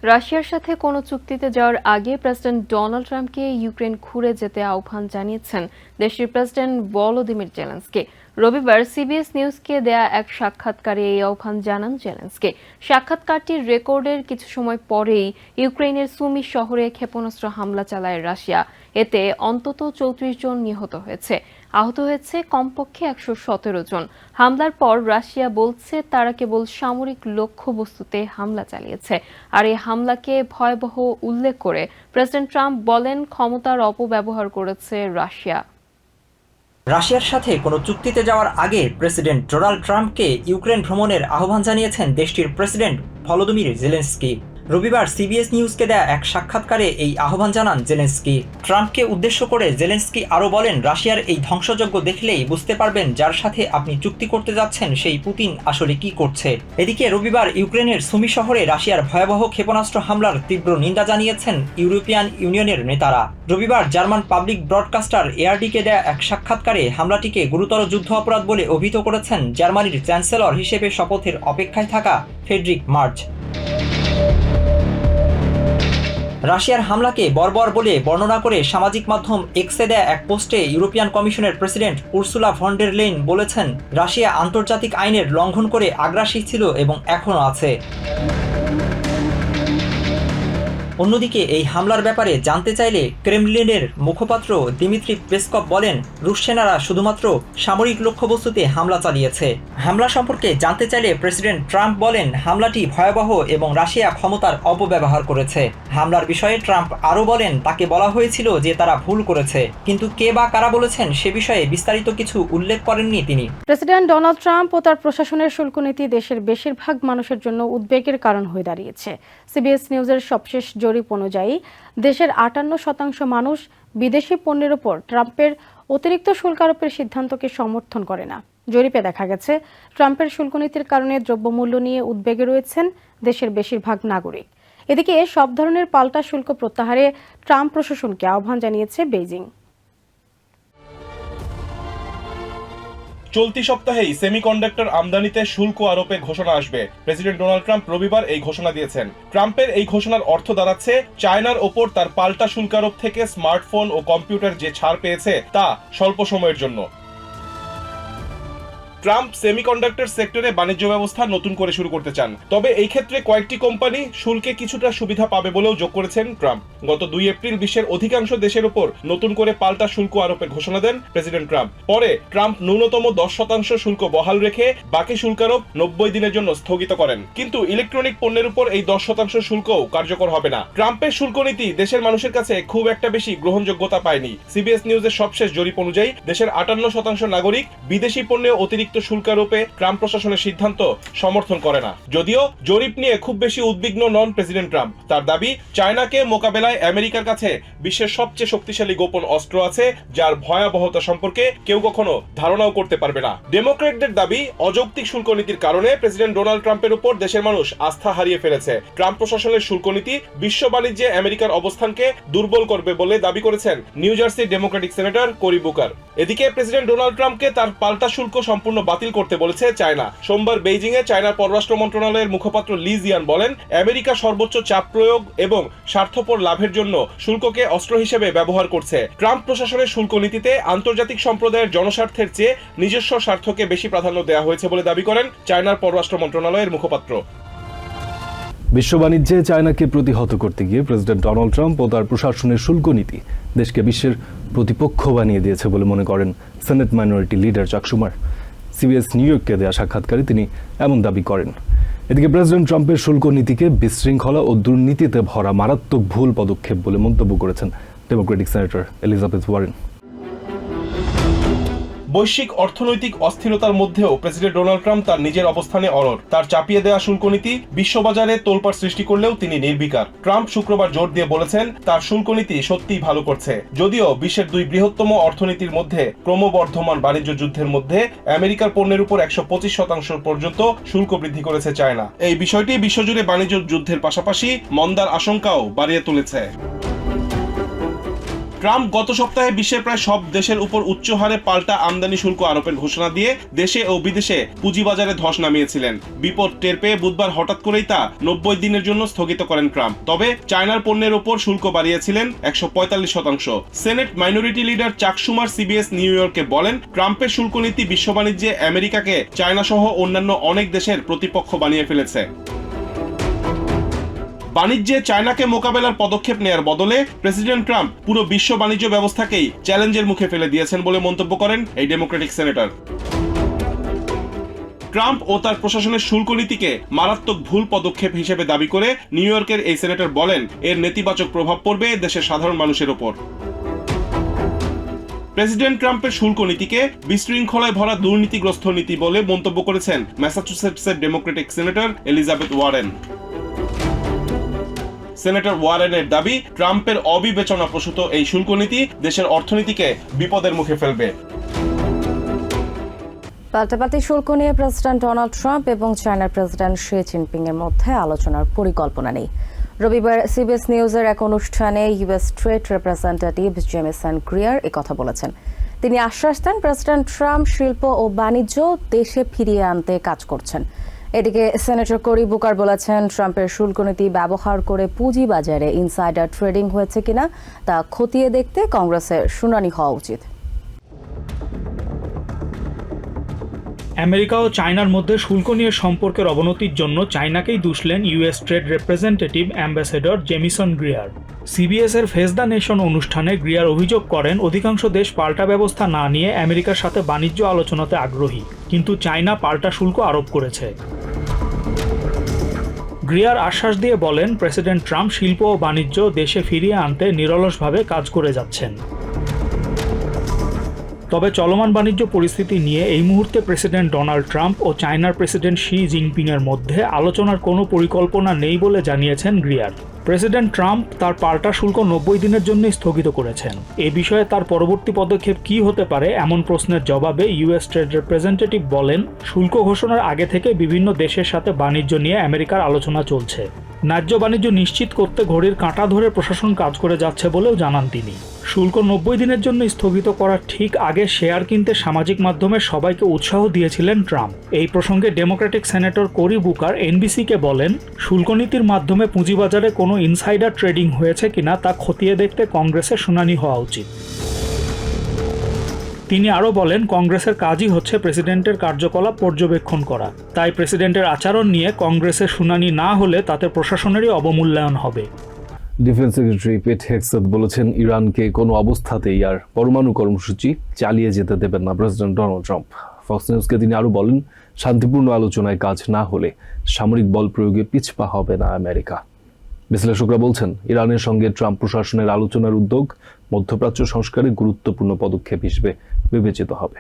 রাশিয়ার সাথে কোনো চুক্তিতে যাওয়ার আগে প্রেসিডেন্ট ডোনাল্ড ট্রাম্পকে ইউক্রেন ঘুরে যেতে আহ্বান জানিয়েছেন দেশটির প্রেসিডেন্ট ভলোদিমির জেলেনস্কি। রবিবার সিবিএস নিউজকে দেয়া এক সাক্ষাৎকারে এই আহ্বান জানান জেলেনস্কি। সাক্ষাৎকারটির রেকর্ডের কিছু সময় পরেই ইউক্রেনের সুমি শহরে ক্ষেপণাস্ত্র হামলা চালায় রাশিয়া। এতে অন্তত ৩৪ জন নিহত হয়েছে, আহত হয়েছে কমপক্ষে ১১৭ জন। হামলার পর রাশিয়া বলছে তারা কেবল সামরিক লক্ষ্যবস্তুতে হামলা চালিয়েছে। আর এই হামলাকে ভয়াবহ উল্লেখ করে প্রেসিডেন্ট ট্রাম্প বলেন, ক্ষমতার অপব্যবহার করেছে রাশিয়া। রাশিয়ার সাথে কোনো চুক্তিতে যাওয়ার আগে প্রেসিডেন্ট ডোনাল্ড ট্রাম্পকে ইউক্রেন ভ্রমণের আহ্বান জানিয়েছেন দেশটির প্রেসিডেন্ট ভলোদিমির জেলেনস্কি। রবিবার সিবিএস নিউজকে দেয়া এক সাক্ষাৎকারে এই আহ্বান জানান জেলেনস্কি। ট্রাম্পকে উদ্দেশ্য করে জেলেনস্কি আরও বলেন, রাশিয়ার এই ধ্বংসযজ্ঞ দেখলেই বুঝতে পারবেন যার সাথে আপনি চুক্তি করতে যাচ্ছেন সেই পুতিন আসলে কি করছে। এদিকে রবিবার ইউক্রেনের সুমি শহরে রাশিয়ার ভয়াবহ ক্ষেপণাস্ত্র হামলার তীব্র নিন্দা জানিয়েছেন ইউরোপিয়ান ইউনিয়নের নেতারা। রবিবার জার্মান পাবলিক ব্রডকাস্টার এআরডিকে দেয়া এক সাক্ষাৎকারে হামলাটিকে গুরুতর যুদ্ধ অপরাধ বলে অভিহিত করেছেন জার্মানির চ্যান্সেলর হিসেবে শপথের অপেক্ষায় থাকা ফ্রেডরিক মার্জ। রাশিয়ার হামলাকে বর্বর বলে বর্ণনা করে সামাজিক মাধ্যম এক্সে দেয়া এক পোস্টে ইউরোপিয়ান কমিশনের president Ursula von der Leyen বলেছেন, রাশিয়া আন্তর্জাতিক আইনের লঙ্ঘন করে আগ্রাসী ছিল এবং এখনও আছে। অন্যদিকে এই হামলার ব্যাপারে জানতে চাইলে ক্রেমলিনের মুখপাত্র দিমিত্রি পেসকভ বলেন, রুশ সেনারা শুধুমাত্র সামরিক লক্ষ্যবস্তুতে হামলা চালিয়েছে। হামলা সম্পর্কে জানতে চাইলে প্রেসিডেন্ট ট্রাম্প বলেন, হামলাটি ভয়াবহ এবং রাশিয়া ক্ষমতার অপব্যবহার করেছে। হামলার বিষয়ে ট্রাম্প আরও বলেন, তাকে বলা হয়েছিল যে তারা ভুল করেছে, কিন্তু কে বা কারা বলেছেন সে বিষয়ে বিস্তারিত কিছু উল্লেখ করেননি তিনি। প্রেসিডেন্ট ডোনাল্ড ট্রাম্প ও তার প্রশাসনের শুল্ক নীতি দেশের বেশিরভাগ মানুষের জন্য উদ্বেগের কারণ হয়ে দাঁড়িয়েছে। সিবিএস নিউজের সবশেষ জরিপ অনুযায়ী দেশের ৫৮% মানুষ বিদেশি পণ্যের উপর ট্রাম্পের অতিরিক্ত শুল্ক আরোপের সিদ্ধান্তকে সমর্থন করে না। জরিপে দেখা গেছে, ট্রাম্পের শুল্ক নীতির কারণে দ্রব্যমূল্য নিয়ে উদ্বেগে রয়েছেন দেশের বেশিরভাগ নাগরিক। এদিকে সব ধরনের পাল্টা শুল্ক প্রত্যাহারে ট্রাম্প প্রশাসনকে আহ্বান জানিয়েছে বেইজিং। চলতি সপ্তাহেই সেমিকন্ডাক্টর আমদানিতে শুল্ক আরোপের ঘোষণা আসবে। প্রেসিডেন্ট ডোনাল্ড ট্রাম্প রবিবার এই ঘোষণা দিয়েছেন। ট্রাম্পের এই ঘোষণার অর্থ দাঁড়াচ্ছে, চায়নার ওপর তার পাল্টা শুল্ক আরোপ থেকে স্মার্টফোন ও কম্পিউটার যে ছাড় পেয়েছে তা স্বল্প সময়ের জন্য। ট্রাম্প সেমিকন্ডাক্টর সেক্টরে বাণিজ্য ব্যবস্থা নতুন করে শুরু করতে চান, তবে এই ক্ষেত্রে কয়েকটি কোম্পানি শুল্কে কিছুটা সুবিধা পাবে বলেও যোগ করেছেন ট্রাম্প। গত ২ এপ্রিল বিশ্বের অধিকাংশ দেশের উপর নতুন করে পাল্টা শুল্ক আরোপের ঘোষণা দেন প্রেসিডেন্ট ট্রাম্প। পরে ট্রাম্প ন্যূনতম ১০% শুল্ক বহাল রেখে বাকি শুল্ক আরোপ ৯০ দিনের জন্য স্থগিত করেন। কিন্তু ইলেকট্রনিক পণ্যের উপর এই ১০% শুল্কও কার্যকর হবে না। ট্রাম্পের শুল্ক নীতি দেশের মানুষের কাছে খুব একটা বেশি গ্রহণযোগ্যতা পায়নি। সিবিএস নিউজের সবশেষ জরিপ অনুযায়ী দেশের ৫৮% নাগরিক বিদেশি পণ্যে অতিরিক্ত শুল্ক আরোপে ট্রাম্প প্রশাসনের সিদ্ধান্ত সমর্থন করে না। যদিও জরিপ নিয়ে খুব বেশি উদ্বিগ্ন নন প্রেসিডেন্ট ট্রাম্প। তার দাবি, চায়নাকে মোকাবেলায় আমেরিকার কাছে বিশ্বের সবচেয়ে শক্তিশালী গোপন অস্ত্র আছে, যার ভয়াবহতা সম্পর্কে কেউ কখনো ধারণাও করতে পারবে না। ডেমোক্র্যাটদের দাবি, অযৌক্তিক শুল্ক নীতির কারণে প্রেসিডেন্ট ডোনাল্ড ট্রাম্পের উপর দেশের মানুষ আস্থা হারিয়ে ফেলেছে। ট্রাম্প প্রশাসনের শুল্ক নীতি বিশ্ব বাণিজ্যে আমেরিকার অবস্থানকে দুর্বল করবে বলে দাবি করেছেন নিউ জার্সি ডেমোক্রেটিক সেনেটর কোরি বুকার। এদিকে প্রেসিডেন্ট ডোনাল্ড ট্রাম্পকে তার পাল্টা শুল্ক সম্পূর্ণ বাতিল করতে বলেছে চায়না। সোমবার বেইজিং এ চায়নার পররাষ্ট্র মন্ত্রণালয়ের মুখপাত্র লি জিয়ান বলেন, আমেরিকা সর্বোচ্চ চাপ প্রয়োগ এবং স্বার্থপর লাভের জন্য শুল্ককে অস্ত্র হিসেবে ব্যবহার করছে। ট্রাম্প প্রশাসনের শুল্ক নীতিতে আন্তর্জাতিক সম্প্রদায়ের জনস্বার্থের চেয়ে নিজস্ব স্বার্থকে বেশি প্রাধান্য দেওয়া হয়েছে বলে দাবি করেন চায়নার পররাষ্ট্র মন্ত্রণালয়ের মুখপাত্র। বিশ্ব বাণিজ্যে চায়নাকে প্রতিহত করতে গিয়ে প্রেসিডেন্ট ডোনাল্ড ট্রাম্প ও তার প্রশাসনের শুল্ক নীতি দেশকে বিশ্বের প্রতিপক্ষ বানিয়ে দিয়েছে বলে মনে করেন সেনেট মাইনরিটি লিডার চাক শুমার। সিবিএস নিউ ইয়র্ককে দেয়া সাক্ষাৎকারে তিনি এমন দাবি করেন। এদিকে প্রেসিডেন্ট ট্রাম্পের শুল্ক নীতিকে বিশৃঙ্খলা ও দুর্নীতিতে ভরা মারাত্মক ভুল পদক্ষেপ বলে মন্তব্য করেছেন ডেমোক্রেটিক সেনেটর এলিজাবেথ ওয়ারেন। বৈশ্বিক অর্থনৈতিক অস্থিরতার মধ্যেও প্রেসিডেন্ট ডোনাল্ড ট্রাম্প তার নিজের অবস্থানে অনড়। তার চাপিয়ে দেওয়া শুল্ক নীতি বিশ্ববাজারে তোলপাড় সৃষ্টি করলেও তিনি নির্বিকার। ট্রাম্প শুক্রবার জোর দিয়ে বলেছেন, তার শুল্ক নীতি সত্যিই ভালো করছে। যদিও বিশ্বের ২ বৃহত্তম অর্থনীতির মধ্যে ক্রমবর্ধমান বাণিজ্য যুদ্ধের মধ্যে আমেরিকার পণ্যের উপর ১২৫% পর্যন্ত শুল্ক বৃদ্ধি করেছে চায়না। এই বিষয়টি বিশ্বজুড়ে বাণিজ্য যুদ্ধের পাশাপাশি মন্দার আশঙ্কাও বাড়িয়ে তুলেছে। ট্রাম্প গত সপ্তাহে বিশ্বের প্রায় সব দেশের উপর উচ্চ হারে পাল্টা আমদানি শুল্ক আরোপের ঘোষণা দিয়ে দেশে ও বিদেশে পুঁজিবাজারে ধস নামিয়েছিলেন। বিপদ টের পেয়ে বুধবার হঠাৎ করেই তা 90 দিনের জন্য স্থগিত করেন ট্রাম্প। তবে চায়নার পণ্যের উপর শুল্ক বাড়িয়েছিলেন 145%। সেনেট মাইনরিটি লিডার চাক শুমার সিবিএস নিউ ইয়র্কে বলেন, ট্রাম্পের শুল্ক নীতি বিশ্ব বাণিজ্যে আমেরিকাকে চায়না সহ অন্যান্য অনেক দেশের প্রতিপক্ষ বানিয়ে ফেলেছে। বাণিজ্যে চায়নাকে মোকাবেলার পদক্ষেপ নেয়ার বদলে প্রেসিডেন্ট ট্রাম্প পুরো বিশ্ব বাণিজ্য ব্যবস্থাকেই চ্যালেঞ্জের মুখে ফেলে দিয়েছেন বলে মন্তব্য করেন এই ডেমোক্রেটিক সেনেটর। ট্রাম্প ও তার প্রশাসনের শুল্ক নীতিকে মারাত্মক ভুল পদক্ষেপ হিসেবে দাবি করে নিউ ইয়র্কের এই সেনেটর বলেন, এর নেতিবাচক প্রভাব পড়বে দেশের সাধারণ মানুষের ওপর। প্রেসিডেন্ট ট্রাম্পের শুল্ক নীতিকে বিশৃঙ্খলায় ভরা দুর্নীতিগ্রস্ত নীতি বলে মন্তব্য করেছেন ম্যাসাচুসেটসের Democratic senator Elizabeth Warren. Senator ওয়ারেনের দাবি, ট্রাম্পের অবিবেচনাপ্রসূত এই শুল্ক নীতি দেশের অর্থনীতিকে বিপদের মুখে ফেলবে। পাল্টাপাল্টি শুল্ক নিয়ে প্রেসিডেন্ট ডোনাল্ড ট্রাম্প এবং চায়নার প্রেসিডেন্ট শি জিনপিং এর মধ্যে আলোচনার পরিকল্পনা নেই। রবিবার সিবিএস নিউজের এক অনুষ্ঠানে US trade representative Jamieson Greer একথা বলেছেন। তিনি আশ্বাস দেন, প্রেসিডেন্ট ট্রাম্প শিল্প ও বাণিজ্য দেশে ফিরিয়ে আনতে কাজ করছেন। এদিকে সেনেটর কোরি বুকার বলেছেন, ট্রাম্পের শুল্ক নীতি ব্যবহার করে পুঁজিবাজারে ইনসাইডার ট্রেডিং হয়েছে কিনা তা খতিয়ে দেখতে কংগ্রেসে শুনানি হওয়া উচিত। আমেরিকা ও চায়নার মধ্যে শুল্ক নিয়ে সম্পর্কের অবনতির জন্য চায়নাকেই দুষলেন US trade representative ambassador Jamieson Greer. CBS এর ফেস দ্য নেশন অনুষ্ঠানে গ্রিয়ার অভিযোগ করেন, অধিকাংশ দেশ পাল্টা ব্যবস্থা না নিয়ে আমেরিকার সাথে বাণিজ্য আলোচনাতে আগ্রহী, কিন্তু চায়না পাল্টা শুল্ক আরোপ করেছে। গ্রিয়ার আশ্বাস দিয়ে বলেন, প্রেসিডেন্ট ট্রাম্প শিল্প ও বাণিজ্য দেশে ফিরিয়ে আনতে নিরলসভাবে কাজ করে যাচ্ছেন। তবে চলমান বাণিজ্য পরিস্থিতি নিয়ে এই মুহূর্তে প্রেসিডেন্ট ডোনাল্ড ট্রাম্প ও চায়নার প্রেসিডেন্ট শি জিনপিং এর মধ্যে আলোচনার কোনো পরিকল্পনা নেই বলে জানিয়েছেন গ্রিয়ার। প্রেসিডেন্ট ট্রাম্প তার পাল্টা শুল্ক 90 দিনের জন্য স্থগিত করেছেন। এ বিষয়ে তার পরবর্তী পদক্ষেপ কী হতে পারে এমন প্রশ্নের জবাবে ইউএস ট্রেড রিপ্রেজেন্টেটিভ বলেন, শুল্ক ঘোষণার আগে থেকে বিভিন্ন দেশের সাথে বাণিজ্য নিয়ে আমেরিকার আলোচনা চলছে। ন্যায্য বাণিজ্য নিশ্চিত করতে ঘড়ির কাঁটা ধরে প্রশাসন কাজ করে যাচ্ছে বলেও জানান তিনি। শুল্ক 90 দিনের জন্য স্থগিত করার ঠিক আগে শেয়ার কিনতে সামাজিক মাধ্যমে সবাইকে উৎসাহ দিয়েছিলেন ট্রাম্প। এই প্রসঙ্গে ডেমোক্রেটিক সেনেটর কোরি বুকার এনবিসিকে বলেন, শুল্ক নীতির মাধ্যমে পুঁজিবাজারে কোনো ইনসাইডার ট্রেডিং হয়েছে কিনা তা খতিয়ে দেখতে কংগ্রেসে শুনানি হওয়া উচিত। তিনি আরও বলেন, কংগ্রেসের কাজই হচ্ছে প্রেসিডেন্টের কার্যকলাপ পর্যবেক্ষণ করা। তাই প্রেসিডেন্টের আচরণ নিয়ে কংগ্রেসের শুনানি না হলে তাতে প্রশাসনেরই অবমূল্যায়ন হবে। ডিফেন্স সেক্রেটারি পেট হেগসেথ বলেছেন, ইরানকে কোনো অবস্থাতেই আর পরমাণু কর্মসূচি চালিয়ে যেতে দেবেন না প্রেসিডেন্ট ডোনাল্ড ট্রাম্প। ফক্স নিউজকে তিনি আরও বলেন, শান্তিপূর্ণ আলোচনায় কাজ না হলে সামরিক বল প্রয়োগে পিছপা হবে না আমেরিকা। বিশ্লেষকরা বলছেন, ইরানের সঙ্গে ট্রাম্প প্রশাসনের আলোচনার উদ্যোগ মধ্যপ্রাচ্য সংস্কারে গুরুত্বপূর্ণ পদক্ষেপ হিসেবে বিবেচিত হবে।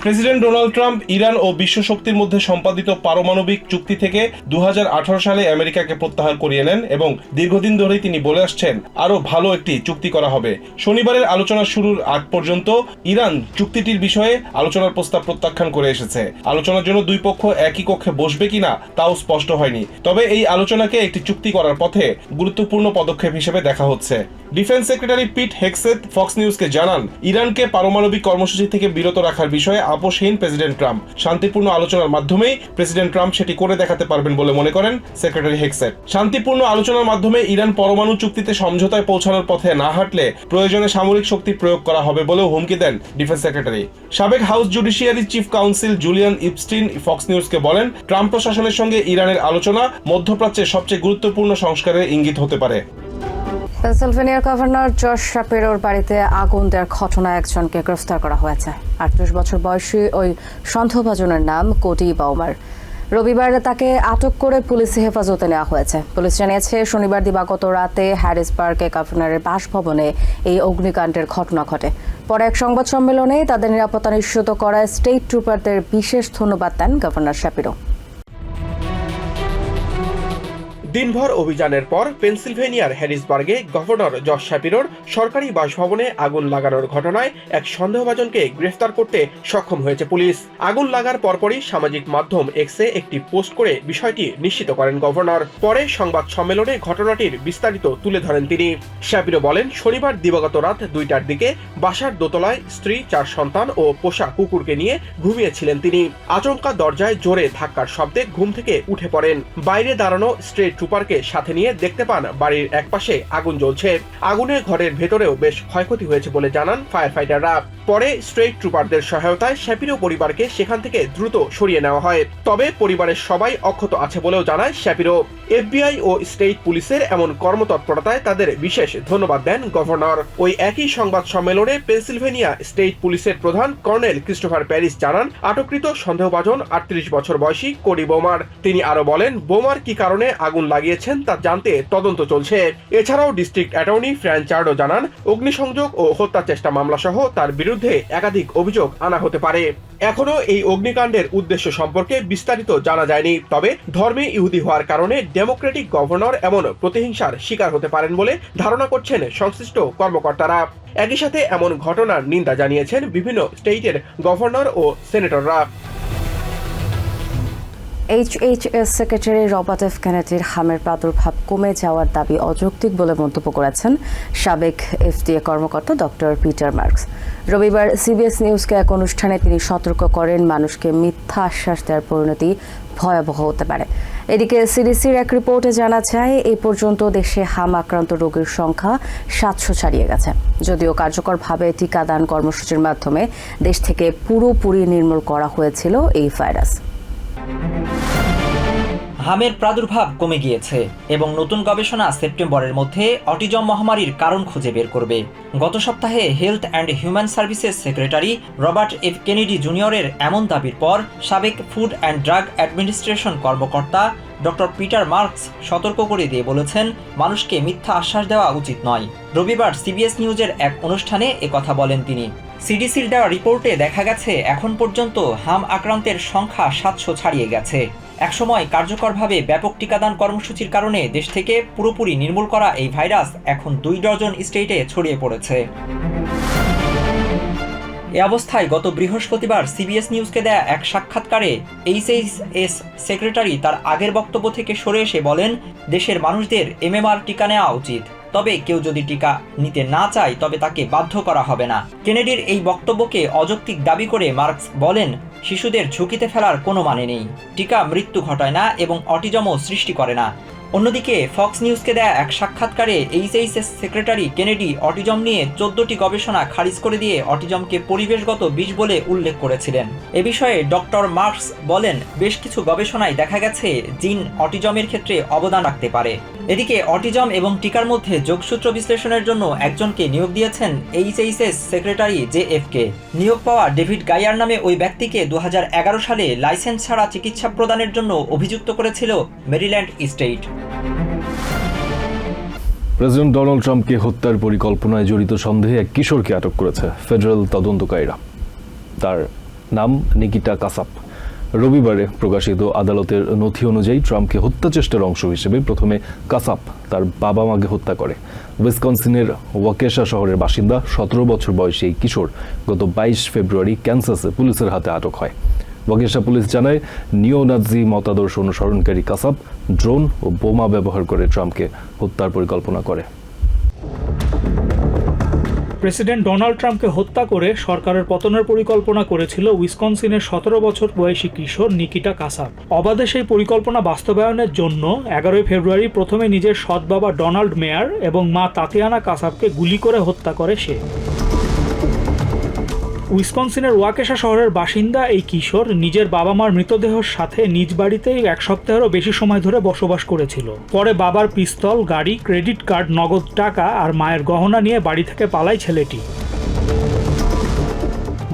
প্রেসিডেন্ট ডোনাল্ড ট্রাম্প ইরান ও বিশ্ব শক্তির মধ্যে সম্পাদিত পারমাণবিক চুক্তি থেকে 2018 সালে আমেরিকাকে প্রত্যাহার করিয়ে নেন এবং দীর্ঘদিন ধরেই তিনি বলে আসছেন আরও ভালো একটি চুক্তি করা হবে। শনিবারের আলোচনা শুরুর আগ পর্যন্ত ইরান চুক্তিটির বিষয়ে আলোচনার প্রস্তাব প্রত্যাখ্যান করে এসেছে। আলোচনার জন্য দুই পক্ষ একই কক্ষে বসবে কিনা তাও স্পষ্ট হয়নি। তবে এই আলোচনাকে একটি চুক্তি করার পথে গুরুত্বপূর্ণ পদক্ষেপ হিসেবে দেখা হচ্ছে। ডিফেন্স সেক্রেটারি পিট হেগসেথ ফক্স নিউজকে জানান, ইরানকে পারমাণবিক কর্মসূচি থেকে বিরত রাখার বিষয়ে আপোষহীন প্রেসিডেন্ট ট্রাম্প। শান্তিপূর্ণ আলোচনার মাধ্যমেই প্রেসিডেন্ট ট্রাম্প সেটি করে দেখাতে পারবেন বলে মনে করেন সেক্রেটারি হেগসেথ। শান্তিপূর্ণ আলোচনার মাধ্যমে ইরান পরমাণু চুক্তিতে সমঝোতায় পৌঁছানোর পথে না হাঁটলে প্রয়োজনে সামরিক শক্তি প্রয়োগ করা হবে বলেও হুমকি দেন ডিফেন্স সেক্রেটারি। সাবেক House Judiciary chief counsel Julian Epstein Fox নিউজকে বলেন, ট্রাম্প প্রশাসনের সঙ্গে ইরানের আলোচনা মধ্যপ্রাচ্যের সবচেয়ে গুরুত্বপূর্ণ সংস্কারের ইঙ্গিত হতে পারে। পেনসিলভেনিয়ার গভর্নর জশ শাপিরোর বাড়িতে আগুন দেওয়ার ঘটনায় একজনকে গ্রেফতার করা হয়েছে। 38 বছর বয়সী ওই সন্দেহভাজনের নাম কোডি বাউমার। রবিবার তাকে আটক করে পুলিশি হেফাজতে নেওয়া হয়েছে। পুলিশ জানিয়েছে, শনিবার দিবাগত রাতে হ্যারিসবার্গে গভর্নরের বাসভবনে এই অগ্নিকাণ্ডের ঘটনা ঘটে। পরে এক সংবাদ সম্মেলনে তাদের নিরাপত্তা নিশ্চিত করায় স্টেট ট্রুপারদের বিশেষ ধন্যবাদ দেন গভর্নর শাপিরো। দিনভর অভিযানের পর পেনসিলভেনিয়ার হ্যারিসবার্গে গভর্নর জশ শ্যাপিরোর সরকারি বাসভবনে আগুন লাগানোর ঘটনায় এক সন্দেহভাজনকে গ্রেফতার করতে সক্ষম হয়েছে পুলিশ। আগুন লাগার পরপরই সামাজিক মাধ্যম এক্সে একটি পোস্ট করে বিষয়টি নিশ্চিত করেন গভর্নর। পরে সংবাদ সম্মেলনে ঘটনাটির বিস্তারিত তুলে ধরেন তিনি। শ্যাপিরো বলেন, শনিবার দিবাগত রাত 2টার দিকে বাসার দোতলায় স্ত্রী, 4 সন্তান ও পোষা কুকুরকে নিয়ে ঘুমিয়েছিলেন তিনি। আচমকা দরজায় জোরে ধাক্কার শব্দে ঘুম থেকে উঠে পড়েন। বাইরে দাঁড়ানো স্টেট ট্রুপারকে সাথে নিয়ে দেখতে পান বাড়ির একপাশে আগুন জ্বলছে। আগুনে ঘরের ভেতরেও বেশ ক্ষয়ক্ষতি হয়েছে বলে জানান ফায়ার ফাইটাররা। পরে স্টেট ট্রুপারদের সহায়তায় শ্যাপিরো পরিবারকে সেখান থেকে দ্রুত সরিয়ে নেওয়া হয়। তবে পরিবারের সবাই অক্ষত আছে বলেও জানায় শ্যাপিরো। FBI ও স্টেট পুলিশের এমন কর্মতৎপরতায় তাদের বিশেষ ধন্যবাদ দেন গভর্নর। ওই একই সংবাদ সম্মেলনে পেনসিলভেনিয়া স্টেট পুলিশের প্রধান কর্নেল ক্রিস্টোফার প্যারিস জানান, আটককৃত সন্দেহভাজন 38 বছর বয়সী কোডি বোমার। তিনি আরো বলেন, বোমার কি কারণে আগুন লাগিয়েছেন তা জানতে তদন্ত চলছে। এছাড়াও ডিস্ট্রিক্ট অ্যাটর্নি ফ্রান চার্ডো জানান, অগ্নিসংযোগ ও হত্যা চেষ্টা মামলা সহ তার বিরুদ্ধে একাধিক অভিযোগ আনা হতে পারে। এখনো এই অগ্নিকাণ্ডের উদ্দেশ্য সম্পর্কে বিস্তারিত জানা যায়নি। তবে ধর্মে ইহুদি হওয়ার কারণে ডেমোক্রেটিক গভর্নর এমন প্রতিহিংসার শিকার হতে পারেন বলে ধারণা করছেন সংশ্লিষ্ট কর্মকর্তারা। একই সাথে এমন ঘটনার নিন্দা জানিয়েছেন বিভিন্ন স্টেটের গভর্নর ও সেনেটররা। HHS সেক্রেটারি রবার্ট এফ কেনেডির হামের প্রাদুর্ভাব কমে যাওয়ার দাবি অযৌক্তিক বলে মন্তব্য করেছেন সাবেক FDA কর্মকর্তা ডক্টর পিটার মার্কস। রবিবার CBS নিউজকে এক অনুষ্ঠানে তিনি সতর্ক করেন, মানুষকে মিথ্যা আশ্বাস দেওয়ার পরিণতি ভয়াবহ হতে পারে। এদিকে CDCর এক রিপোর্টে জানা যায়, এই পর্যন্ত দেশে হাম আক্রান্ত রোগীর সংখ্যা 700 ছাড়িয়ে গেছে। যদিও কার্যকরভাবে টিকাদান কর্মসূচির মাধ্যমে দেশ থেকে পুরোপুরি নির্মূল করা হয়েছিল এই ভাইরাস। হামের প্রাদুর্ভাব কমে গিয়েছে এবং নতুন গবেষণা সেপ্টেম্বরের মধ্যে অটিজম মহামারীর কারণ খুঁজে বের করবে। গত সপ্তাহে Health and Human Services secretary Robert F Kennedy জুনিয়রের এমন দাবির পর সাবেক ফুড অ্যান্ড ড্রাগ অ্যাডমিনিস্ট্রেশন কর্মকর্তা ডক্টর পিটার মার্কস সতর্ক করে দিয়ে বলেছেন, মানুষকে মিথ্যা আশ্বাস দেওয়া উচিত নয়। রবিবার CBS নিউজের এক অনুষ্ঠানে একথা বলেন তিনি। CDCর দেওয়া রিপোর্টে দেখা গেছে, এখন পর্যন্ত হাম আক্রান্তের সংখ্যা 700 ছাড়িয়ে গেছে। একসময় কার্যকরভাবে ব্যাপক টিকাদান কর্মসূচির কারণে দেশ থেকে পুরোপুরি নির্মূল করা এই ভাইরাস এখন 2 ডজন স্টেটে ছড়িয়ে পড়েছে। এ অবস্থায় গত বৃহস্পতিবার CBS নিউজকে দেয়া এক সাক্ষাৎকারে HHS সেক্রেটারি তার আগের বক্তব্য থেকে সরে এসে বলেন, দেশের মানুষদের MMR টিকা নেওয়া উচিত। তবে কেউ যদি টিকা নিতে না চায় তবে তাকে বাধ্য করা হবে না। কেনেডির এই বক্তব্যকে অযৌক্তিক দাবি করে মার্কস বলেন, শিশুদের ঝুঁকিতে ফেলার কোনো মানে নেই। টিকা মৃত্যু ঘটায় না এবং অটিজমও সৃষ্টি করে না। অন্যদিকে ফক্স নিউজকে দেয়া এক সাক্ষাৎকারে HHS সেক্রেটারি কেনেডি অটিজম নিয়ে 14টি গবেষণা খারিজ করে দিয়ে অটিজমকে পরিবেশগত বিষ বলে উল্লেখ করেছিলেন। এ বিষয়ে ডক্টর মার্কস বলেন, বেশ কিছু গবেষণায় দেখা গেছে জিন অটিজমের ক্ষেত্রে অবদান রাখতে পারে। এদিকে অটিজম এবং টিকার মধ্যে যোগসূত্র বিশ্লেষণের জন্য একজনকে নিয়োগ দিয়েছেন HHS সেক্রেটারি JFK। নিয়োগ পাওয়া ডেভিড গাইয়ার নামে ওই ব্যক্তিকে 2011 সালে লাইসেন্স ছাড়া চিকিৎসা প্রদানের জন্য অভিযুক্ত করেছিল মেরিল্যান্ড স্টেট। প্রেসিডেন্ট ডোনাল্ড ট্রাম্পকে হত্যার পরিকল্পনায় জড়িত সন্দেহে এক কিশোরকে আটক করেছে ফেডারেল তদন্তকারীরা। তার নাম নিকিটা কাসাপ। রবিবারে প্রকাশিত আদালতের নথি অনুযায়ী ট্রাম্পকে হত্যা চেষ্টার অংশ হিসেবে প্রথমে কাসাপ তার বাবা মাকে হত্যা করে। উইসকনসিনের ওয়াকেশা শহরের বাসিন্দা 17 বছর বয়সী এই কিশোর গত 22 ফেব্রুয়ারি ক্যানসাসে পুলিশের হাতে আটক হয়। ওয়াকেশা পুলিশ জানায়, নিও-নাৎসি মতাদর্শ অনুসরণকারী কাসাপ ড্রোন ও বোমা ব্যবহার করে ট্রাম্পকে হত্যার পরিকল্পনা করে। প্রেসিডেন্ট ডোনাল্ড ট্রাম্পকে হত্যা করে সরকারের পতনের পরিকল্পনা করেছিল উইসকনসিনের 17 বছর বয়সী কিশোর নিকিটা কাসাপ। অবাধে সেই পরিকল্পনা বাস্তবায়নের জন্য 11 ফেব্রুয়ারি প্রথমে নিজের সৎ বাবা ডোনাল্ড মেয়ার এবং মা তাতিয়ানা কাসাপকে গুলি করে হত্যা করে সে। উইসকনসিনের ওয়াকেশা শহরের বাসিন্দা এই কিশোর নিজের বাবা মার মৃতদেহের সাথে নিজ বাড়িতেই 1 সপ্তাহেরও বেশি সময় ধরে বসবাস করেছিল। পরে বাবার পিস্তল, গাড়ি, ক্রেডিট কার্ড, নগদ টাকা আর মায়ের গহনা নিয়ে বাড়ি থেকে পালায় ছেলেটি।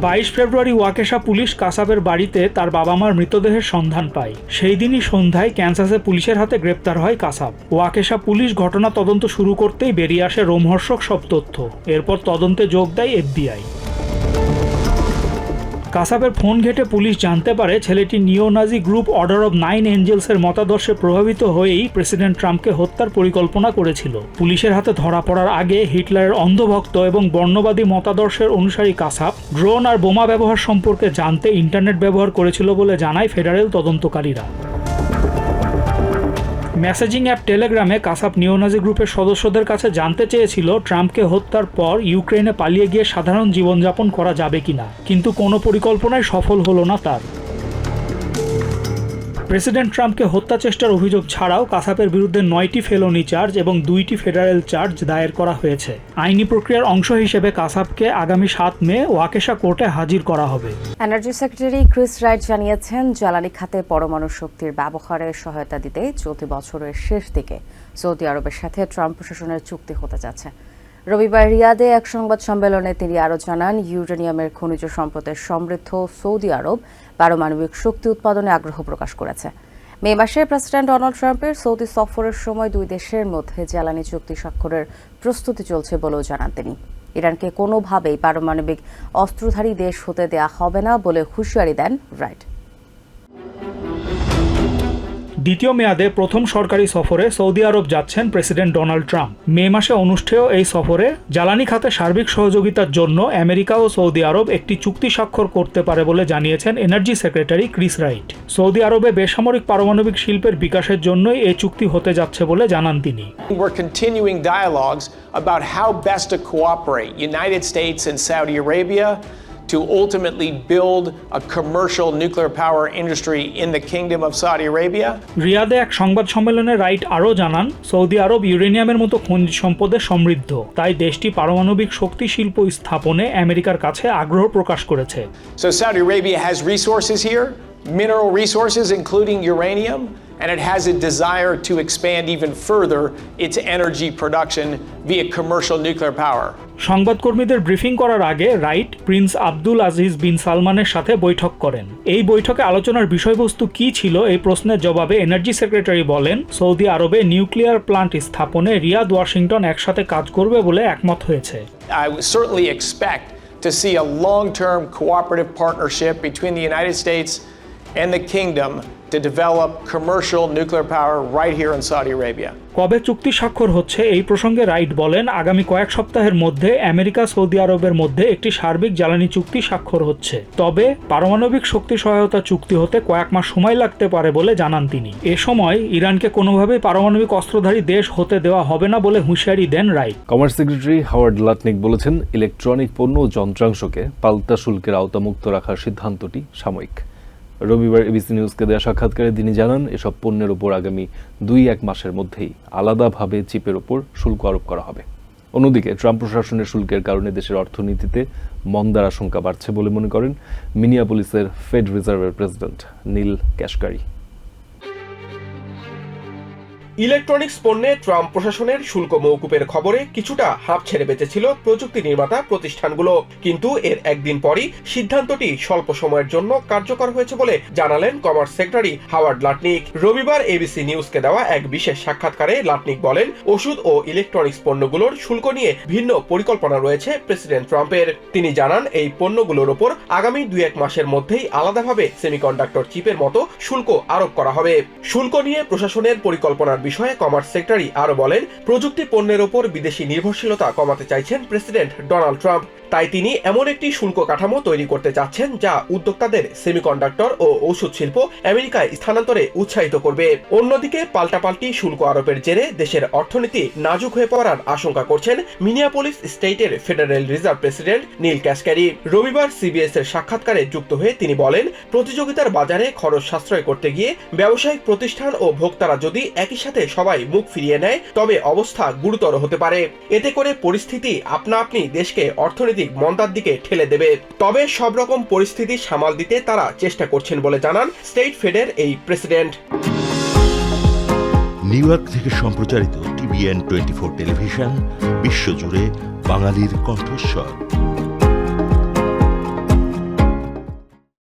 22 ফেব্রুয়ারি ওয়াকেশা পুলিশ কাসাপের বাড়িতে তার বাবা মার মৃতদেহের সন্ধান পায়। সেই দিনই সন্ধ্যায় ক্যানসাসে পুলিশের হাতে গ্রেপ্তার হয় কাসাপ। ওয়াকেশা পুলিশ ঘটনা তদন্ত শুরু করতেই বেরিয়ে আসে রোমহর্ষক সব তথ্য। এরপর তদন্তে যোগ দেয় FBI। কাসাবের ফোন ঘেঁটে পুলিশ জানতে পারে ছেলেটি নিওনাজি গ্রুপ অর্ডার অব 9 এঞ্জেলসের মতাদর্শে প্রভাবিত হয়েই প্রেসিডেন্ট ট্রাম্পকে হত্যার পরিকল্পনা করেছিল। পুলিশের হাতে ধরা পড়ার আগে হিটলারের অন্ধভক্ত এবং বর্ণবাদী মতাদর্শের অনুসারী কাসাব ড্রোন আর বোমা ব্যবহার সম্পর্কে জানতে ইন্টারনেট ব্যবহার করেছিল বলে জানায় ফেডারেল তদন্তকারীরা। মেসেজিং অ্যাপ টেলিগ্রামে কাসাব নিওনাজি গ্রুপের সদস্যদের কাছে জানতে চেয়েছিল ট্রাম্পকে হত্যার পর ইউক্রেনে পালিয়ে গিয়ে সাধারণ জীবনযাপন করা যাবে কিনা, কিন্তু কোনো পরিকল্পনাই সফল হলো না তার। প্রেসিডেন্ট ট্রাম্পকে হত্যা চেষ্টার অভিযোগ ছাড়াও কাসাবের বিরুদ্ধে 9টি ফেলোনি চার্জ এবং 2টি ফেডারেল চার্জ দায়ের করা হয়েছে। আইনি প্রক্রিয়ার অংশ হিসেবে কাসাবকে আগামী 7 মে ওয়াকেশা কোর্টে হাজির করা হবে। এনার্জি সেক্রেটারি ক্রিস রাইট জানিয়েছেন, জ্বালানি খাতে পরমাণু শক্তির ব্যবহারে সহায়তা দিতে চলতি বছরের শেষ দিকে সৌদি আরবের সাথে ট্রাম্প প্রশাসনের চুক্তি হতে যাচ্ছে। রবিবার রিয়াদে এক সংবাদ সম্মেলনে তিনি আরও জানান, ইউরেনিয়ামের খনিজ সম্পদের সমৃদ্ধ সৌদি আরব পারমাণবিক শক্তি উৎপাদনে আগ্রহ প্রকাশ করেছে। মে মাসে প্রেসিডেন্ট ডোনাল্ড ট্রাম্পের সৌদি সফরের সময় দুই দেশের মধ্যে জ্বালানি চুক্তি স্বাক্ষরের প্রস্তুতি চলছে বলেও জানান তিনি। ইরানকে কোনোভাবেই পারমাণবিক অস্ত্রধারী দেশ হতে দেয়া হবে না বলে হুঁশিয়ারি দেন রাইট। দ্বিতীয় মেয়াদে প্রথম সরকারি সফরে সৌদি আরব যাচ্ছেন প্রেসিডেন্ট ডোনাল্ড ট্রাম্প। মে মাসে অনুষ্ঠেয় এই সফরে জ্বালানি খাতে সার্বিক সহযোগিতার জন্য আমেরিকা ও সৌদি আরব একটি চুক্তি স্বাক্ষর করতে পারে বলে জানিয়েছেন energy secretary Chris right. Saudi আরবে বেসামরিক পারমাণবিক শিল্পের বিকাশের জন্যই এই চুক্তি হতে যাচ্ছে বলে জানান তিনি। We're continuing dialogues about how best to cooperate, United States and Saudi Arabia, to ultimately build a commercial nuclear power industry in the Kingdom of Saudi Arabia. রিয়াদে এক সংবাদ সম্মেলনে রাইট আরও জানান, সৌদি আরব ইউরেনিয়ামের মতো খনিজ সম্পদে সমৃদ্ধ, তাই দেশটি পারমাণবিক শক্তি শিল্প স্থাপনে আমেরিকার কাছে আগ্রহ প্রকাশ করেছে। So Saudi Arabia has resources here, mineral resources including uranium, and it has a desire to expand even further its energy production via commercial nuclear power. সংবাদকর্মীদের ব্রিফিং করার আগে Wright prince Abdul Aziz bin সালমানের সাথে বৈঠক করেন। এই বৈঠকে আলোচনার বিষয়বস্তু কী ছিল এই প্রশ্নের জবাবে এনার্জি সেক্রেটারি বলেন, সৌদি আরবে নিউক্লিয়ার প্লান্ট স্থাপনে রিয়াদ ওয়াশিংটন একসাথে কাজ করবে বলে একমত হয়েছে। I certainly expect to see a long-term cooperative partnership between the United States and the Kingdom to develop commercial nuclear power right here in Saudi Arabia. কবে চুক্তি স্বাক্ষর হচ্ছে এই প্রসঙ্গে রাইট বলেন, আগামী কয়েক সপ্তাহের মধ্যে আমেরিকা সৌদি আরবের মধ্যে একটি সার্বিক জ্বালানি চুক্তি স্বাক্ষর হচ্ছে, তবে পারমাণবিক শক্তি সহায়তা চুক্তি হতে কয়েক মাস সময় লাগতে পারে বলে জানান তিনি। এ সময় ইরানকে কোনোভাবেই পারমাণবিক অস্ত্রধারী দেশ হতে দেওয়া হবে না বলে হুঁশিয়ারি দেন Wright. Commerce secretary Howard Lutnick বলেছেন, ইলেকট্রনিক পণ্য ও যন্ত্রাংশকে পাল্টা শুল্কের আওতামুক্ত রাখার সিদ্ধান্তটি সাময়িক। রবিবার এবিসি নিউজকে দেওয়া সাক্ষাৎকারে তিনি জানান, এসব পণ্যের ওপর আগামী 2-1 মাসের মধ্যেই আলাদাভাবে চিপের ওপর শুল্ক আরোপ করা হবে। অন্যদিকে ট্রাম্প প্রশাসনের শুল্কের কারণে দেশের অর্থনীতিতে মন্দার আশঙ্কা বাড়ছে বলে মনে করেন মিনিয়াপলিসের ফেড রিজার্ভের প্রেসিডেন্ট নীল ক্যাশকারি। ইলেকট্রনিক্স পণ্যে ট্রাম্প প্রশাসনের শুল্ক মওকুফের খবরে কিছুটা হাঁপ ছেড়ে বেঁচেছিল প্রযুক্তি নির্মাতা প্রতিষ্ঠানগুলো, কিন্তু এর একদিন পরই সিদ্ধান্তটি স্বল্প সময়ের জন্য কার্যকর হয়েছে বলে জানালেন কমার্স সেক্রেটারি হাওয়ার্ড লাটনিক। রবিবার এবিসি নিউজকে দেওয়া এক বিশেষ সাক্ষাৎকারে লাটনিক বলেন, ওষুধ ও ইলেকট্রনিক্স পণ্যগুলোর শুল্ক নিয়ে ভিন্ন পরিকল্পনা রয়েছে প্রেসিডেন্ট ট্রাম্পের। তিনি জানান, এই পণ্যগুলোর ওপর আগামী 2-1 মাসের মধ্যেই আলাদাভাবে সেমিকন্ডাক্টর চিপের মতো শুল্ক আরোপ করা হবে। শুল্ক নিয়ে প্রশাসনের পরিকল্পনার বিষয়ে কমার্স সেক্রেটারি আরো বলেন, প্রযুক্তি পণ্যের ওপর বিদেশি নির্ভরশীলতা কমাতে চাইছেন প্রেসিডেন্ট ডোনাল্ড ট্রাম্প। তাই তিনি এমন একটি শুল্ক কাঠামো তৈরি করতে চাচ্ছেন যা উদ্যোক্তাদের সেমিকন্ডাক্টর ও ঔষধ শিল্প আমেরিকায় স্থানান্তরে উৎসাহিত করবে। অন্যদিকে পাল্টাপাল্টি শুল্ক আরোপের জেরে দেশের অর্থনীতি নাজুক হয়ে পড়ার আশঙ্কা করছেন মিনিয়াপলিস স্টেটের ফেডারেল রিজার্ভ প্রেসিডেন্ট নীল ক্যাশকারি। রবিবার সিবিএস এর সাক্ষাৎকারে যুক্ত হয়ে তিনি বলেন, প্রতিযোগিতার বাজারে খরচ সাশ্রয় করতে গিয়ে ব্যবসায়িক প্রতিষ্ঠান ও ভোক্তারা যদি একই সাথে সবাই মুখ ফিরিয়ে নেয় তবে অবস্থা গুরুতর হতে পারে। এতে করে পরিস্থিতি আপনা আপনি দেশকে অর্থনৈতিক মন্দার দিকে ঠেলে দেবে। তবে সব রকম পরিস্থিতি সামাল দিতে তারা চেষ্টা করছেন বলে জানান স্টেট ফেডের এই প্রেসিডেন্ট। নিউ ইয়র্ক থেকে সম্প্রচারিত TVN 24 টেলিভিশন বিশ্বজুড়ে বাঙালির কণ্ঠস্বর।